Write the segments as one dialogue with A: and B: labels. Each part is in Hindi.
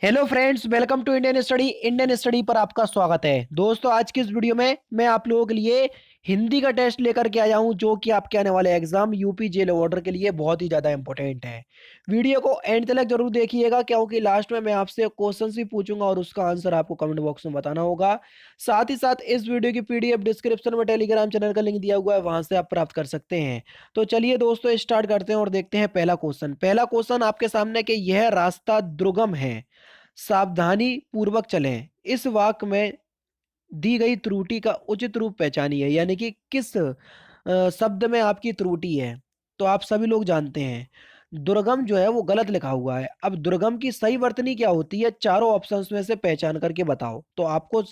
A: Hello friends, welcome to Indian study पर आपका स्वागत है। दोस्तों, आज की इस वीडियो में मैं आप लोगों के लिए हिंदी का टेस्ट लेकर के आया हूं, जो कि आपके आने वाले एग्जाम यूपी जेल ऑर्डर के लिए बहुत ही ज़्यादा इंपॉर्टेंट है। वीडियो को एंड तक जरूर देखिएगा, क्योंकि लास्ट में मैं आपसे क्वेश्चंस भी पूछूंगा और उसका आंसर आपको कमेंट बॉक्स में बताना होगा। साथ ही साथ इस वीडियो की पीडीएफ डिस्क्रिप्शन में टेलीग्राम चैनल का लिंक दिया हुआ है, वहां से आप प्राप्त कर सकते हैं। तो चलिए दोस्तों, स्टार्ट करते हैं और देखते हैं पहला क्वेश्चन आपके सामने कि यह रास्ता दुर्गम है, सावधानी पूर्वक चलें। इस वाक्य में दी गई त्रुटि का उचित रूप पहचानिए, यानी कि किस शब्द में आपकी त्रुटि है। तो आप सभी लोग जानते हैं दुर्गम जो है वो गलत लिखा हुआ है। अब दुर्गम की सही वर्तनी क्या होती है, चारों ऑप्शंस में से पहचान करके बताओ। तो आपको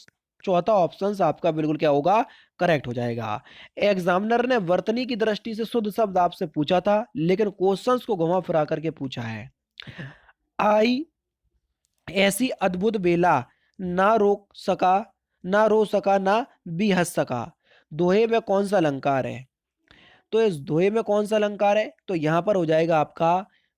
A: चौथा ऑप्शन आपका बिल्कुल क्या होगा, करेक्ट हो जाएगा। एग्जामिनर ने वर्तनी की दृष्टि से शुद्ध शब्द आपसे पूछा था, लेकिन क्वेश्चंस को घुमा फिरा करके पूछा है। आई ऐसी अद्भुत बेला, ना रोक सका, ना रो सका, ना भी हंस सका। दोहे में कौन सा अलंकार है? तो इस दोहे में कौन सा अलंकार है? तो यहां पर हो जाएगा आपका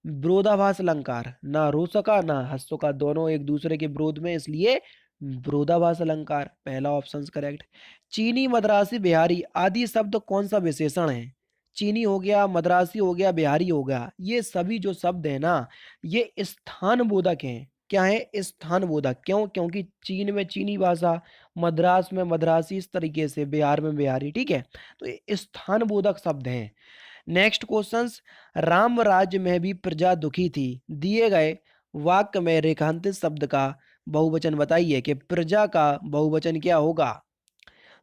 A: विरोधाभास अलंकार। ना रो सका ना हंस सका, दोनों एक दूसरे के विरोध में, इसलिए विरोधाभास अलंकार। पहला ऑप्शन करेक्ट। चीनी, मद्रासी, बिहारी आदि शब्द कौन सा विशेषण है? चीनी हो गया, मद्रासी हो गया, बिहारी हो गया, ये सभी जो शब्द है ना, ये स्थान बोधक हैं। क्या है? स्थान बोधक। क्यों? क्योंकि चीन में चीनी भाषा, मद्रास में मद्रासी, इस तरीके से बिहार में बिहारी। ठीक है, तो ये स्थान बोधक शब्द हैं। नेक्स्ट क्वेश्चन, राम राज्य में भी प्रजा दुखी थी। दिए गए वाक्य में रेखांकित शब्द का बहुवचन बताइए कि प्रजा का बहुवचन क्या होगा।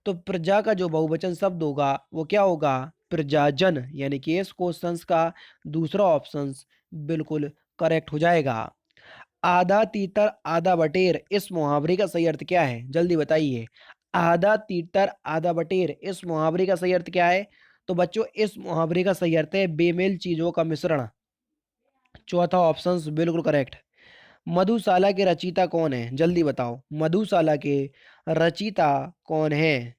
A: तो प्रजा का जो बहुवचन शब्द होगा वो क्या होगा? प्रजाजन। यानी कि इस क्वेश्चन का दूसरा ऑप्शन बिल्कुल करेक्ट हो जाएगा। आधा तीतर आधा बटेर, इस मुहावरे का सही अर्थ क्या है? जल्दी बताइए। आधा तीतर आधा बटेर, इस मुहावरे का सही अर्थ क्या है? तो बच्चों, इस मुहावरे का सही अर्थ है बेमेल चीजों का मिश्रण। चौथा ऑप्शन बिल्कुल करेक्ट। मधुशाला के रचयिता कौन है? जल्दी बताओ, मधुशाला के रचयिता कौन है?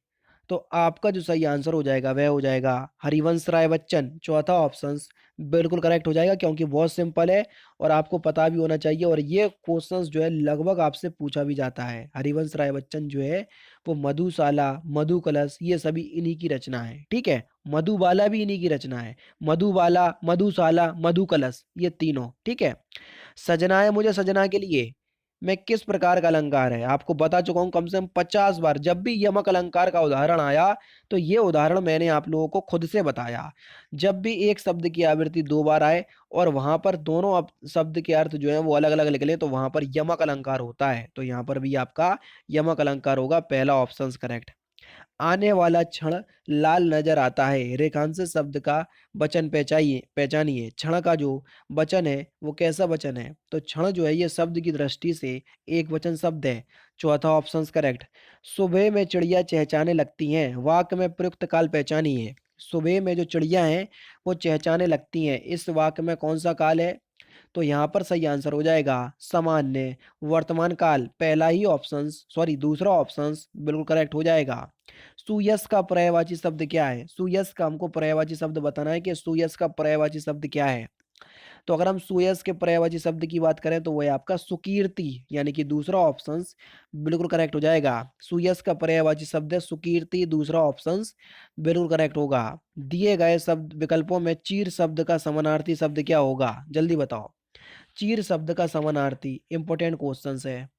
A: तो आपका जो सही आंसर हो जाएगा वह हो जाएगा हरिवंश राय बच्चन। चौथा ऑप्शन बिल्कुल करेक्ट हो जाएगा, क्योंकि बहुत सिंपल है और आपको पता भी होना चाहिए, और ये क्वेश्चंस जो है लगभग आपसे पूछा भी जाता है। हरिवंश राय बच्चन जो है वो मधुशाला, मधु कलश, ये सभी इन्हीं की रचना है। ठीक है, मधुबाला भी इन्हीं की रचना है। मधुबाला, मधुशाला, मधु कलश, ये तीनों। ठीक है। सजना है मुझे सजना के लिए मैं किस प्रकार का अलंकार है? आपको बता चुका हूं कम से कम 50 बार। जब भी यमक अलंकार का उदाहरण आया तो ये उदाहरण मैंने आप लोगों को खुद से बताया। जब भी एक शब्द की आवृत्ति 2 बार आए और वहां पर दोनों शब्द के अर्थ जो है वो अलग अलग निकले, तो वहां पर यमक अलंकार होता है। तो यहाँ पर भी आपका यमक अलंकार होगा। पहला ऑप्शन करेक्ट। आने वाला क्षण लाल नजर आता है, रेखांश शब्द का वचन पहचानिए पहचानिए। क्षण का जो वचन है वो कैसा वचन है? तो क्षण जो है ये शब्द की दृष्टि से एक वचन शब्द है। चौथा ऑप्शन करेक्ट। सुबह में चिड़िया चहचहाने लगती हैं, वाक्य में प्रयुक्त काल पहचानिए। सुबह में जो चिड़िया हैं वो चहचहाने लगती हैं, इस वाक्य में कौन सा काल है? तो यहाँ पर सही आंसर हो जाएगा सामान्य वर्तमान काल। पहला ही ऑप्शन, सॉरी दूसरा ऑप्शन बिल्कुल करेक्ट हो जाएगा। सुयस का पर्यायवाची शब्द क्या है? सुयस का हमको पर्यायवाची शब्द बताना है कि सुयस का पर्यायवाची शब्द क्या है। तो अगर हम सुयस के पर्यायवाची शब्द की बात करें तो वह है आपका सुकीर्ति, यानी कि दूसरा ऑप्शन बिल्कुल करेक्ट हो जाएगा। सुयस का पर्यायवाची शब्द है सुकीर्ति, दूसरा ऑप्शन बिल्कुल करेक्ट होगा। दिए गए शब्द विकल्पों में चीर शब्द का समानार्थी शब्द क्या होगा? जल्दी बताओ। चीर शब्द का समानार्थी, इंपॉर्टेंट क्वेश्चन है।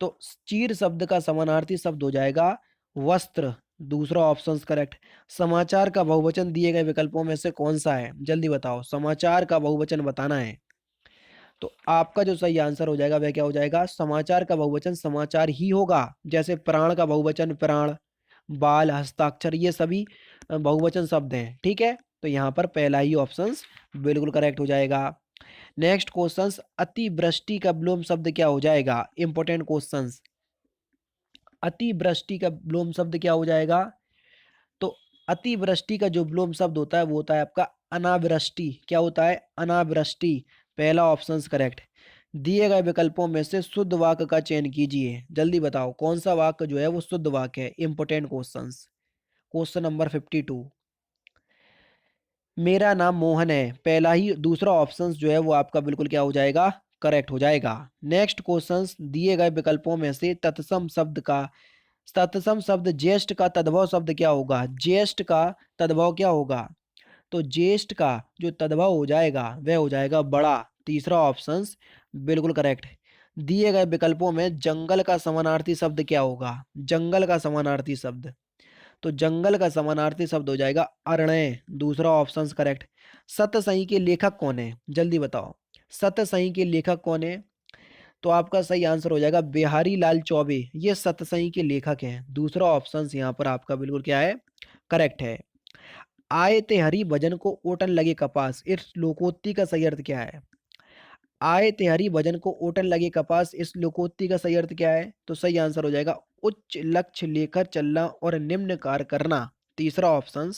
A: तो चीर शब्द का समानार्थी शब्द हो जाएगा वस्त्र, दूसरा ऑप्शन करेक्ट। समाचार का बहुवचन दिए गए विकल्पों में से कौन सा है? जल्दी बताओ, समाचार का बहुवचन बताना है। तो आपका जो सही आंसर हो जाएगा वह क्या हो जाएगा? समाचार का बहुवचन समाचार ही होगा। जैसे प्राण का बहुवचन प्राण, बाल, हस्ताक्षर, ये सभी बहुवचन शब्द हैं। ठीक है, तो यहाँ पर पहला ही ऑप्शन बिल्कुल करेक्ट हो जाएगा। नेक्स्ट क्वेश्चन, अतिवृष्टि का विलोम शब्द क्या हो जाएगा? Important question. अतिवृष्टि का विलोम शब्द क्या हो जाएगा? तो अतिवृष्टि का जो विलोम शब्द होता है वो होता है आपका अनावृष्टि। क्या होता है? अनावृष्टि। पहला ऑप्शन करेक्ट। दिए गए विकल्पों में से शुद्ध वाक्य का चयन कीजिए। जल्दी बताओ कौन सा वाक्य जो है वो शुद्ध वाक्य है। Important question. Question number 52। मेरा नाम मोहन है, पहला ही दूसरा ऑप्शन जो है वो आपका बिल्कुल क्या हो जाएगा? करेक्ट हो जाएगा। नेक्स्ट क्वेश्चन, दिए गए विकल्पों में से तत्सम शब्द ज्येष्ठ का तद्भव शब्द क्या होगा? ज्येष्ठ का तद्भव क्या होगा? तो ज्येष्ठ का जो तद्भव हो जाएगा वह हो जाएगा बड़ा। तीसरा ऑप्शन बिल्कुल करेक्ट है। दिए गए विकल्पों में जंगल का समानार्थी शब्द क्या होगा? जंगल का समानार्थी शब्द, तो जंगल का समानार्थी शब्द हो जाएगा अरण्य। दूसरा ऑप्शन करेक्ट। सतसही के लेखक कौन है? जल्दी बताओ, सतसही के लेखक कौन है? तो आपका सही आंसर हो जाएगा बिहारी लाल चौबे, ये सतसही के लेखक हैं। दूसरा ऑप्शन यहाँ पर आपका बिल्कुल क्या है? करेक्ट है। आए ते हरि भजन को ओटन लगे कपास, इस लोकोक्ति का सही अर्थ क्या है? आए ते हरि भजन को ओटन लगे कपास, इस लोकोक्ति का सही अर्थ क्या है? तो सही आंसर हो जाएगा उच्च लक्ष्य लेकर चलना और निम्न कार्य करना। तीसरा ऑप्शन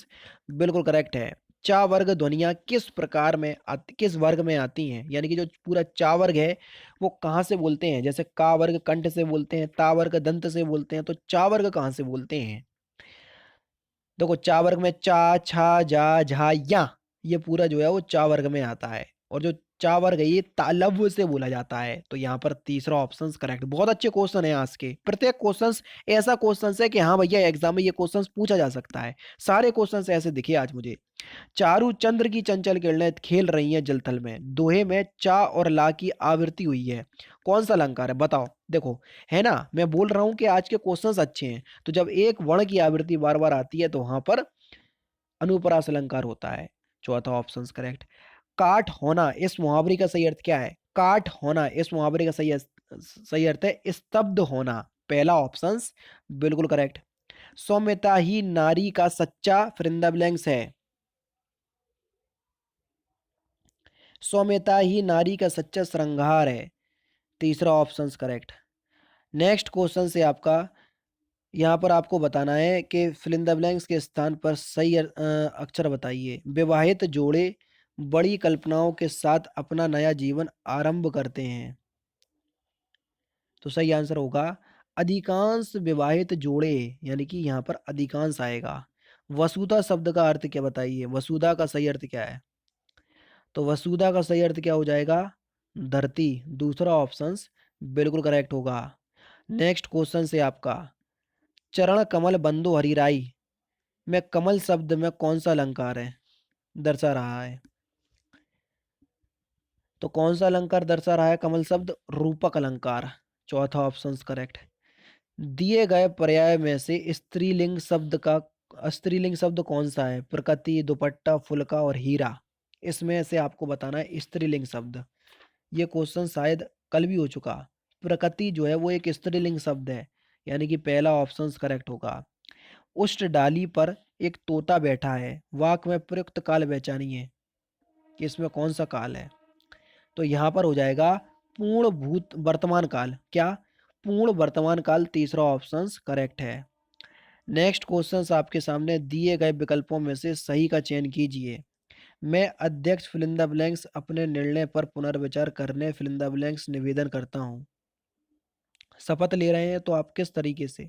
A: बिल्कुल करेक्ट है। चा वर्ग ध्वनियां किस वर्ग में आती हैं? यानी कि जो पूरा चा वर्ग है वो कहाँ से बोलते हैं? जैसे का वर्ग कंठ से बोलते हैं, ता वर्ग दंत से बोलते हैं, तो चा वर्ग कहाँ से बोलते हैं? देखो चा वर्ग में चा, छा, जा, झा, या, ये पूरा जो है वो चा वर्ग में आता है। और जो चा वर्ग है ये तालव्य से बोला जाता है। तो यहाँ पर तीसरा ऑप्शन करेक्ट। बहुत अच्छे क्वेश्चन है आज के। प्रत्येक क्वेश्चन ऐसा क्वेश्चन है कि हाँ भैया एग्जाम में ये क्वेश्चन पूछा जा सकता है। सारे क्वेश्चन ऐसे दिखे आज मुझे। चारू चंद्र की चंचल किरणें खेल रही हैं जलथल में, दोहे में चा और ला की आवृत्ति हुई है, कौन सा अलंकार है? बताओ। देखो, है ना, मैं बोल रहा हूं कि आज के क्वेश्चंस अच्छे हैं। तो जब एक वर्ण की आवृत्ति बार बार आती है तो वहां पर अनुप्रास अलंकार होता है। चौथा ऑप्शन करेक्ट। काठ होना इस मुहावरे का सही अर्थ क्या है? काठ होना इस मुहावरे का सही अर्थ है स्तब्ध होना। पहला ऑप्शन बिल्कुल करेक्ट। सौम्यता ही नारी का सच्चा फ्रिंदबलेंस है। सौम्यता ही नारी का सच्चा श्रृंगार है। तीसरा ऑप्शन करेक्ट। नेक्स्ट क्वेश्चन से आपका यहाँ पर आपको बताना है कि फिल इन द ब्लैंक्स के स्थान पर सही अक्षर बताइए। विवाहित जोड़े बड़ी कल्पनाओं के साथ अपना नया जीवन आरंभ करते हैं, तो सही आंसर होगा अधिकांश विवाहित जोड़े, यानी कि यहाँ पर अधिकांश आएगा। वसुधा शब्द का अर्थ क्या बताइए? वसुधा का सही अर्थ क्या है? तो वसुधा का सही अर्थ क्या हो जाएगा? धरती। दूसरा ऑप्शन बिल्कुल करेक्ट होगा। नेक्स्ट क्वेश्चन से आपका, चरण कमल बंदो हरिराई में कमल शब्द में कौन सा अलंकार है दर्शा रहा है? तो कौन सा अलंकार दर्शा रहा है कमल शब्द? रूपक अलंकार। चौथा ऑप्शन करेक्ट। दिए गए पर्याय में से स्त्रीलिंग शब्द कौन सा है? प्रकृति, दुपट्टा, फुलका और हीरा। इसमें से आपको बताना है स्त्रीलिंग शब्द। ये क्वेश्चन शायद कल भी हो चुका। प्रकृति जो है वो एक स्त्रीलिंग शब्द है, यानी कि पहला ऑप्शन करेक्ट होगा। उष्ट डाली पर एक तोता बैठा है, वाक में प्रयुक्त काल पहचानिए कि इसमें कौन सा काल है? तो यहाँ पर हो जाएगा पूर्ण भूत वर्तमान काल। क्या? पूर्ण वर्तमान काल। तीसरा ऑप्शन करेक्ट है। नेक्स्ट क्वेश्चन आपके सामने, दिए गए विकल्पों में से सही का चयन कीजिए। मैं अध्यक्ष फिलिंदा ब्लैंक्स अपने निर्णय पर पुनर्विचार करने फिलिंदा ब्लैंक्स निवेदन करता हूँ। शपथ ले रहे हैं तो आप किस तरीके से?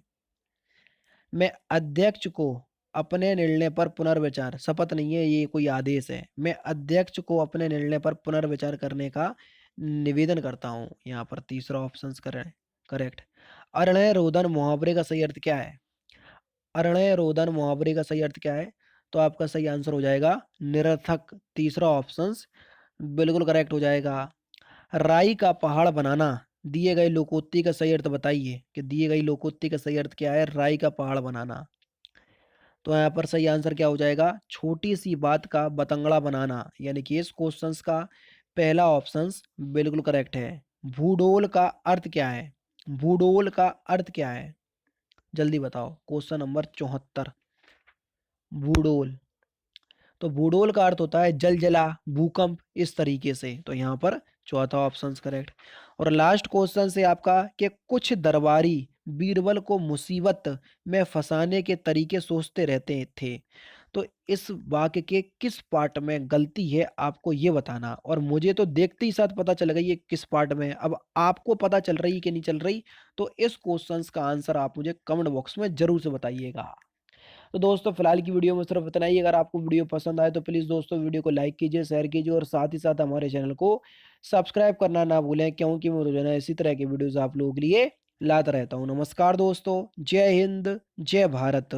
A: मैं अध्यक्ष को अपने निर्णय पर पुनर्विचार, शपथ नहीं है ये, कोई आदेश है। मैं अध्यक्ष को अपने निर्णय पर पुनर्विचार करने का निवेदन करता हूँ। यहाँ पर तीसरा ऑप्शन करेक्ट। अरणय रोदन मुहावरे का सही अर्थ क्या है? अरणय रोदन मुहावरे का सही अर्थ क्या है? तो आपका सही आंसर हो जाएगा निरर्थक। तीसरा ऑप्शन बिल्कुल करेक्ट हो जाएगा। राई का पहाड़ बनाना, दिए गए लोकोक्ति का सही अर्थ बताइए कि दिए गई लोकोक्ति का सही अर्थ क्या है? राई का पहाड़ बनाना। तो यहाँ पर सही आंसर क्या हो जाएगा? छोटी सी बात का बतंगड़ा बनाना। यानी कि इस क्वेश्चन का पहला ऑप्शन बिल्कुल करेक्ट है। भूडोल का अर्थ क्या है? भूडोल का अर्थ क्या है? जल्दी बताओ। Question number 74। भूडोल, तो भूडोल का अर्थ होता है जल जला, भूकंप, इस तरीके से। तो यहाँ पर चौथा ऑप्शन करेक्ट। और लास्ट क्वेश्चन से आपका कि कुछ दरबारी बीरबल को मुसीबत में फंसाने के तरीके सोचते रहते थे, तो इस वाक्य के किस पार्ट में गलती है आपको ये बताना। और मुझे तो देखते ही साथ पता चल गई ये किस पार्ट में है। अब आपको पता चल रही कि नहीं चल रही, तो इस क्वेश्चंस का आंसर आप मुझे कमेंट बॉक्स में जरूर से बताइएगा। तो दोस्तों फिलहाल की वीडियो में सिर्फ इतना ही। अगर आपको वीडियो पसंद आए तो प्लीज़ दोस्तों वीडियो को लाइक कीजिए, शेयर कीजिए और साथ ही साथ हमारे चैनल को सब्सक्राइब करना ना भूलें, क्योंकि मैं रोजाना इसी तरह के वीडियोज़ आप लोगों के लिए लाता रहता हूँ। नमस्कार दोस्तों, जय हिंद, जय भारत।